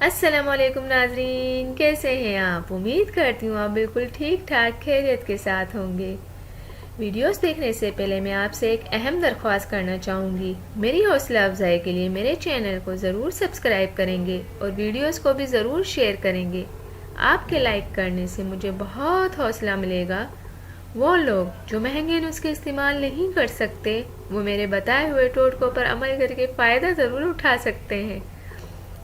السلام علیکم ناظرین، کیسے ہیں آپ؟ امید کرتی ہوں آپ بالکل ٹھیک ٹھاک خیریت کے ساتھ ہوں گے۔ ویڈیوز دیکھنے سے پہلے میں آپ سے ایک اہم درخواست کرنا چاہوں گی۔ میری حوصلہ افزائی کے لیے میرے چینل کو ضرور سبسکرائب کریں گے اور ویڈیوز کو بھی ضرور شیئر کریں گے۔ آپ کے لائک کرنے سے مجھے بہت حوصلہ ملے گا۔ وہ لوگ جو مہنگے نسخے استعمال نہیں کر سکتے وہ میرے بتائے ہوئے ٹوٹکوں پر عمل کر کے فائدہ ضرور اٹھا سکتے ہیں۔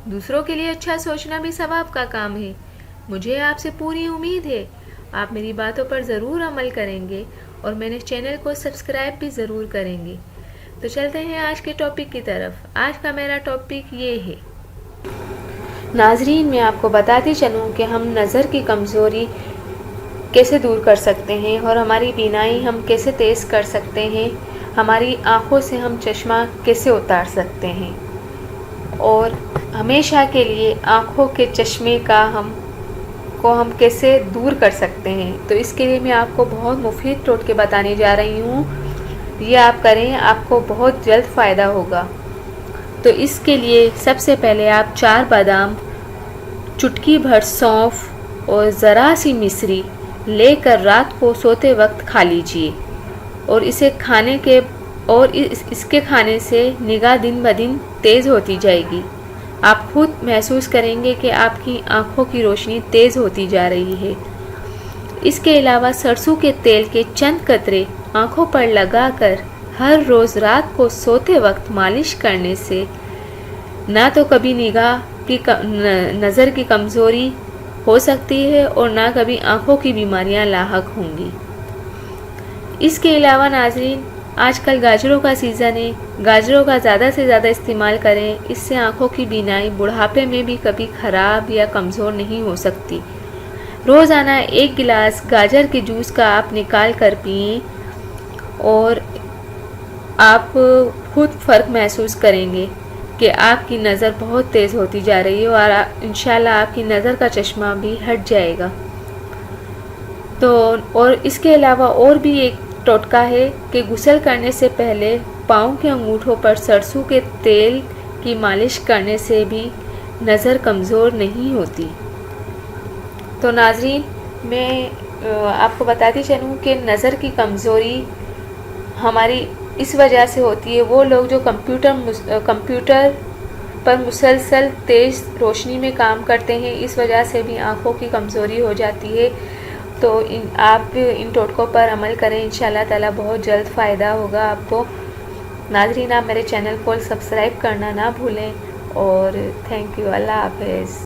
دوسروں کے لیے اچھا سوچنا بھی ثواب کا کام ہے۔ مجھے آپ سے پوری امید ہے آپ میری باتوں پر ضرور عمل کریں گے اور میرے چینل کو سبسکرائب بھی ضرور کریں گے۔ تو چلتے ہیں آج کے ٹاپک کی طرف۔ آج کا میرا ٹاپک یہ ہے۔ ناظرین، میں آپ کو بتاتی چلوں کہ ہم نظر کی کمزوری کیسے دور کر سکتے ہیں اور ہماری بینائی ہم کیسے تیز کر سکتے ہیں، ہماری آنکھوں سے ہم چشمہ کیسے اتار سکتے ہیں اور ہمیشہ کے لیے آنکھوں کے چشمے کا ہم کیسے دور کر سکتے ہیں۔ تو اس کے لیے میں آپ کو بہت مفید ٹوٹکے بتانے جا رہی ہوں۔ یہ آپ کریں، آپ کو بہت جلد فائدہ ہوگا۔ تو اس کے لیے سب سے پہلے آپ 4 بادام، چٹکی بھر سونف اور ذرا سی مصری لے کر رات کو سوتے وقت کھا لیجئے اور اس کے کھانے سے نگاہ دن بدن تیز ہوتی جائے گی۔ آپ خود محسوس کریں گے کہ آپ کی آنکھوں کی روشنی تیز ہوتی جا رہی ہے۔ اس کے علاوہ سرسوں کے تیل کے چند قطرے آنکھوں پر لگا کر ہر روز رات کو سوتے وقت مالش کرنے سے نہ تو کبھی نظر کی کمزوری ہو سکتی ہے اور نہ کبھی آنکھوں کی بیماریاں لاحق ہوں گی۔ اس کے علاوہ ناظرین، آج کل گاجروں کا سیزن ہے۔ گاجروں کا زیادہ سے زیادہ استعمال کریں، اس سے آنکھوں کی بینائی بڑھاپے میں بھی کبھی خراب یا کمزور نہیں ہو سکتی۔ روزانہ 1 گلاس گاجر کے جوس کا آپ نکال کر پئیں اور آپ خود فرق محسوس کریں گے کہ آپ کی نظر بہت تیز ہوتی جا رہی ہے اور انشاءاللہ آپ کی نظر کا چشمہ بھی ہٹ جائے گا۔ اور اس کے علاوہ اور بھی ایک ٹوٹکا ہے کہ غسل کرنے سے پہلے پاؤں کے انگوٹھوں پر سرسوں کے تیل کی مالش کرنے سے بھی نظر کمزور نہیں ہوتی۔ تو ناظرین، میں آپ کو بتاتی چلوں کہ نظر کی کمزوری ہماری اس وجہ سے ہوتی ہے، وہ لوگ جو کمپیوٹر پر مسلسل تیز روشنی میں کام کرتے ہیں، اس وجہ سے بھی آنکھوں کی کمزوری ہو جاتی ہے۔ تو آپ ان ٹوٹکوں پر عمل کریں، انشاءاللہ تعالی بہت جلد فائدہ ہوگا آپ کو۔ ناظرین، آپ میرے چینل کو سبسکرائب کرنا نہ بھولیں اور تھینک یو۔ اللہ حافظ۔